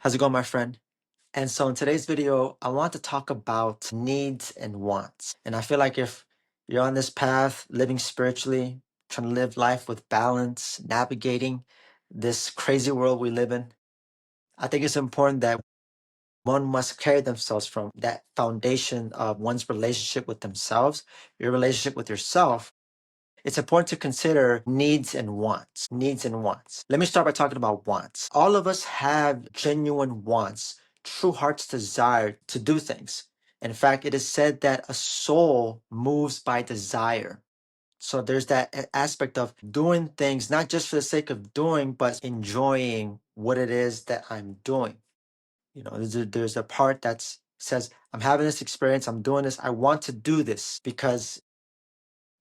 How's it going, my friend? And so in today's video, I want to talk about needs and wants. And I feel like if you're on this path, living spiritually, trying to live life with balance, navigating this crazy world we live in, I think it's important that one must carry themselves from that foundation of one's relationship with themselves, your relationship with yourself. It's important to consider needs and wants. Needs and wants. Let me start by talking about wants. All of us have genuine wants, true heart's desire to do things. In fact, it is said that a soul moves by desire. So there's that aspect of doing things, not just for the sake of doing, but enjoying what it is that I'm doing. There's a part that says, I'm having this experience, I'm doing this, I want to do this because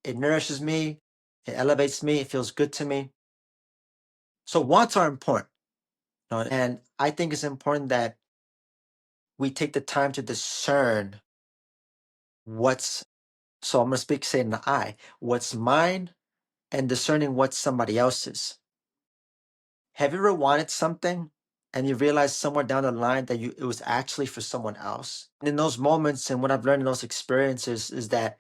it nourishes me, it elevates me, it feels good to me. So wants are important. And I think it's important that we take the time to discern so I'm going to say in the I, what's mine and discerning what's somebody else's. Have you ever wanted something and you realize somewhere down the line that it was actually for someone else? And in those moments, and what I've learned in those experiences is that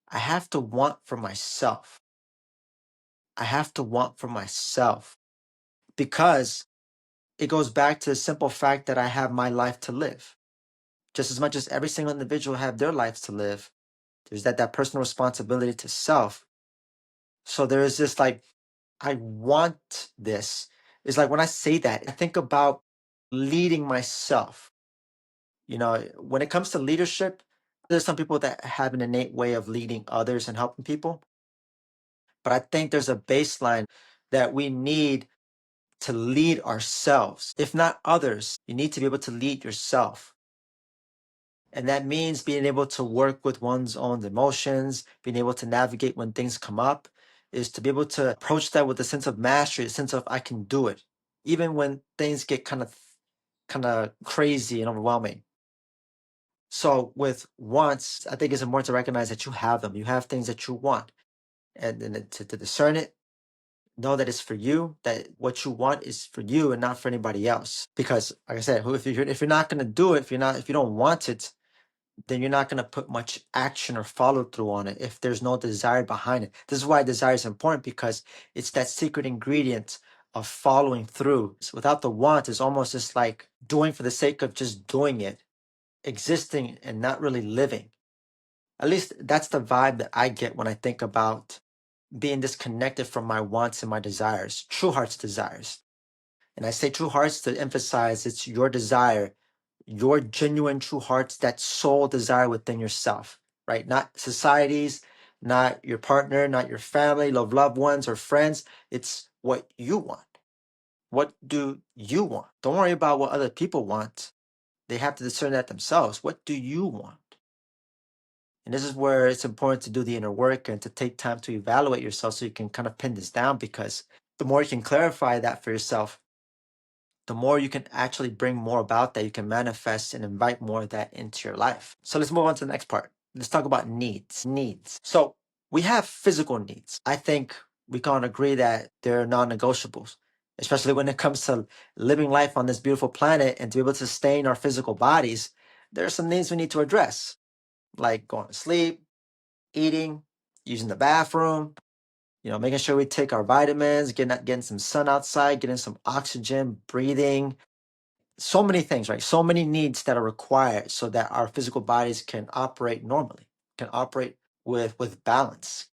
I have to want for myself. I have to want for myself because it goes back to the simple fact that I have my life to live. Just as much as every single individual have their lives to live, there's that personal responsibility to self. So there is this I want this. It's like when I say that, I think about leading myself. When it comes to leadership, there's some people that have an innate way of leading others and helping people. But I think there's a baseline that we need to lead ourselves. If not others, you need to be able to lead yourself. And that means being able to work with one's own emotions, being able to navigate when things come up, is to be able to approach that with a sense of mastery, a sense of I can do it, even when things get kind of crazy and overwhelming. So with wants, I think it's important to recognize that you have them. You have things that you want, and then to discern it, know that it's for you, that what you want is for you and not for anybody else. Because, like I said, if you're not going to do it, if you don't want it, then you're not going to put much action or follow through on it if there's no desire behind it. This is why desire is important, because it's that secret ingredient of following through. So without the want, it's almost just like doing for the sake of just doing it, existing and not really living. At least that's the vibe that I get when I think about being disconnected from my wants and my desires, true heart's desires. And I say true hearts to emphasize it's your desire, your genuine true hearts, that soul desire within yourself, right? Not society's, not your partner, not your family, loved ones or friends. It's what you want. What do you want? Don't worry about what other people want. They have to discern that themselves. What do you want? And this is where it's important to do the inner work and to take time to evaluate yourself so you can kind of pin this down, because the more you can clarify that for yourself, the more you can actually bring more about that. You can manifest and invite more of that into your life. So let's move on to the next part. Let's talk about needs. So we have physical needs. I think we can agree that they're non-negotiables, especially when it comes to living life on this beautiful planet and to be able to sustain our physical bodies. There are some needs we need to address, like going to sleep, eating, using the bathroom, making sure we take our vitamins, getting some sun outside, getting some oxygen, breathing. So many things, right? So many needs that are required so that our physical bodies can operate normally, can operate with balance,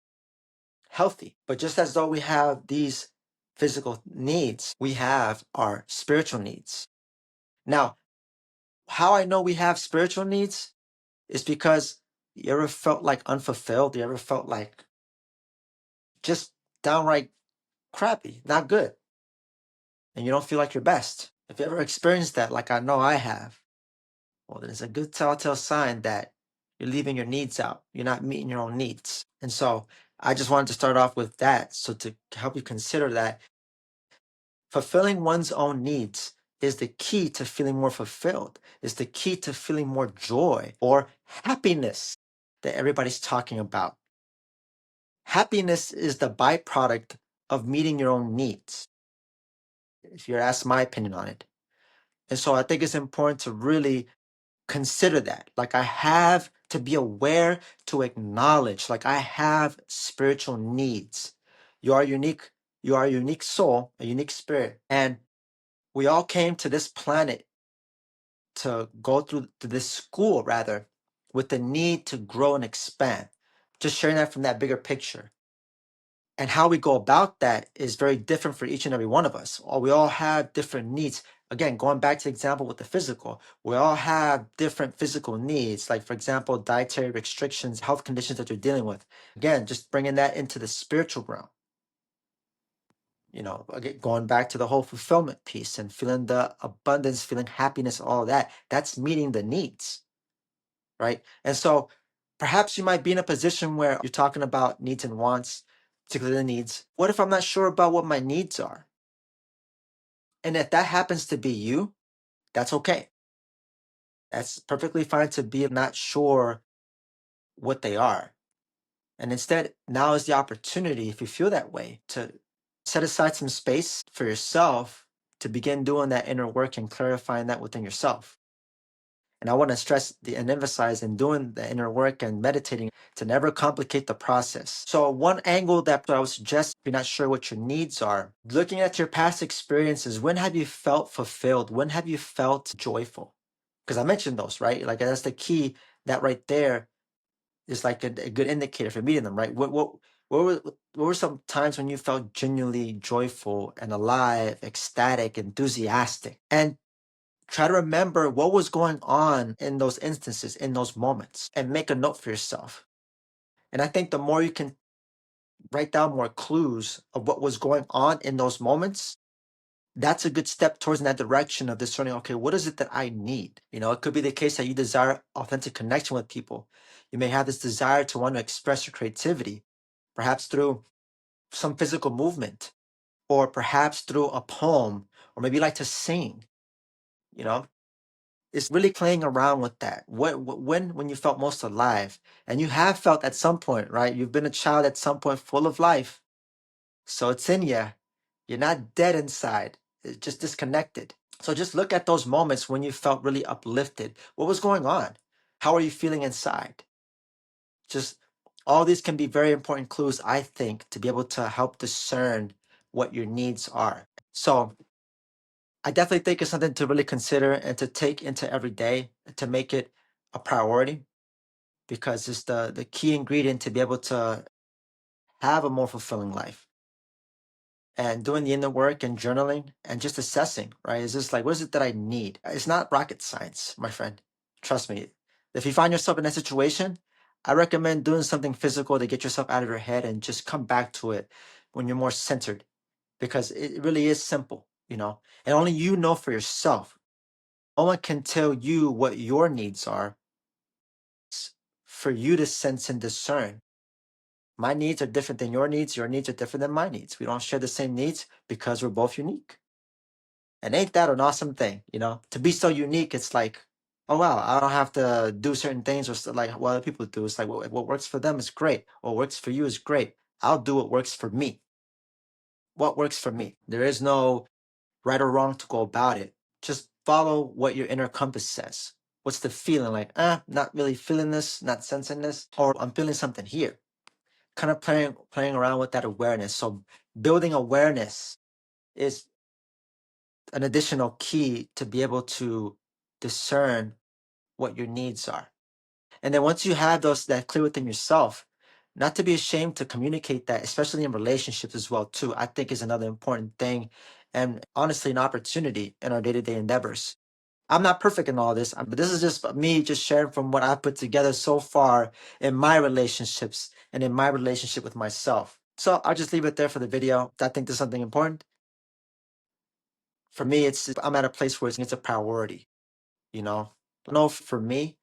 healthy. But just as though we have these physical needs, we have our spiritual needs. Now, how I know we have spiritual needs is because you ever felt like unfulfilled? You ever felt like just downright crappy, not good, and you don't feel like your best? If you ever experienced that, like I know I have, well, then it's a good telltale sign that you're leaving your needs out. You're not meeting your own needs. And so I just wanted to start off with that. So to help you consider that fulfilling one's own needs is the key to feeling more fulfilled, is the key to feeling more joy or happiness that everybody's talking about. Happiness is the byproduct of meeting your own needs, if you're asked my opinion on it. And so I think it's important to really consider that. Like, I have to be aware, to acknowledge, like, I have spiritual needs. You are unique. You are a unique soul, a unique spirit. And we all came to this planet to go through to this school, rather, with the need to grow and expand. Just sharing that from that bigger picture. And how we go about that is very different for each and every one of us. Or we all have different needs. Again, going back to the example with the physical, we all have different physical needs. Like, for example, dietary restrictions, health conditions that you're dealing with. Again, just bringing that into the spiritual realm. You know, again, going back to the whole fulfillment piece and feeling the abundance, feeling happiness, all that, that's meeting the needs, right? And so perhaps you might be in a position where you're talking about needs and wants, particularly the needs. What if I'm not sure about what my needs are? And if that happens to be you, that's okay. That's perfectly fine to be not sure what they are. And instead, now is the opportunity, if you feel that way, to set aside some space for yourself to begin doing that inner work and clarifying that within yourself. And I want to stress and emphasize in doing the inner work and meditating to never complicate the process. So, one angle that I would suggest, if you're not sure what your needs are, looking at your past experiences, when have you felt fulfilled? When have you felt joyful? Because I mentioned those, right? Like, that's the key. That right there is like a good indicator for meeting them, right? What were some times when you felt genuinely joyful and alive, ecstatic, enthusiastic? And try to remember what was going on in those instances, in those moments, and make a note for yourself. And I think the more you can write down more clues of what was going on in those moments, that's a good step towards in that direction of discerning, okay, what is it that I need? You know, it could be the case that you desire authentic connection with people. You may have this desire to want to express your creativity, perhaps through some physical movement, or perhaps through a poem, or maybe you like to sing, you know? It's really playing around with that. When you felt most alive, and you have felt at some point, right? You've been a child at some point, full of life, so it's in you. You're not dead inside. It's just disconnected. So just look at those moments when you felt really uplifted. What was going on? How are you feeling inside? Just all these can be very important clues, I think, to be able to help discern what your needs are. So I definitely think it's something to really consider and to take into every day to make it a priority, because it's the key ingredient to be able to have a more fulfilling life. And doing the inner work and journaling and just assessing, right? Is this like, what is it that I need? It's not rocket science, my friend. Trust me. If you find yourself in that situation, I recommend doing something physical to get yourself out of your head and just come back to it when you're more centered, because it really is simple, you know, and only you know for yourself. No one can tell you what your needs are. It's for you to sense and discern. My needs are different than your needs. Your needs are different than my needs. We don't share the same needs because we're both unique. And ain't that an awesome thing, you know? To be so unique, it's like, oh wow, I don't have to do certain things or like what other people do. It's like what works for them is great. What works for you is great. I'll do what works for me. What works for me. There is no right or wrong to go about it. Just follow what your inner compass says. What's the feeling like? Not really feeling this, not sensing this, or I'm feeling something here. Kind of playing around with that awareness. So building awareness is an additional key to be able to discern what your needs are. And then once you have those that clear within yourself, not to be ashamed to communicate that, especially in relationships as well, too, I think is another important thing. And honestly, an opportunity in our day-to-day endeavors. I'm not perfect in all this, but this is just me just sharing from what I've put together so far in my relationships and in my relationship with myself. So I'll just leave it there for the video. I think there's something important. For me, I'm at a place where it's a priority, you know? I know for me,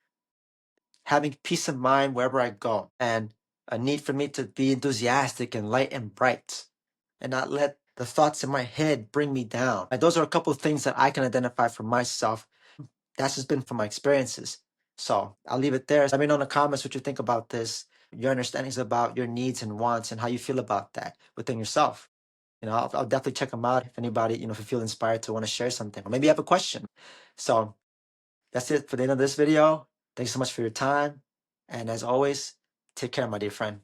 having peace of mind wherever I go, and a need for me to be enthusiastic and light and bright and not let the thoughts in my head bring me down. And those are a couple of things that I can identify for myself. That's just been from my experiences. So I'll leave it there. Let me know in the comments what you think about this, your understandings about your needs and wants, and how you feel about that within yourself. I'll definitely check them out if anybody, if you feel inspired to want to share something, or maybe you have a question. So that's it for the end of this video. Thanks so much for your time. And as always, take care, my dear friend.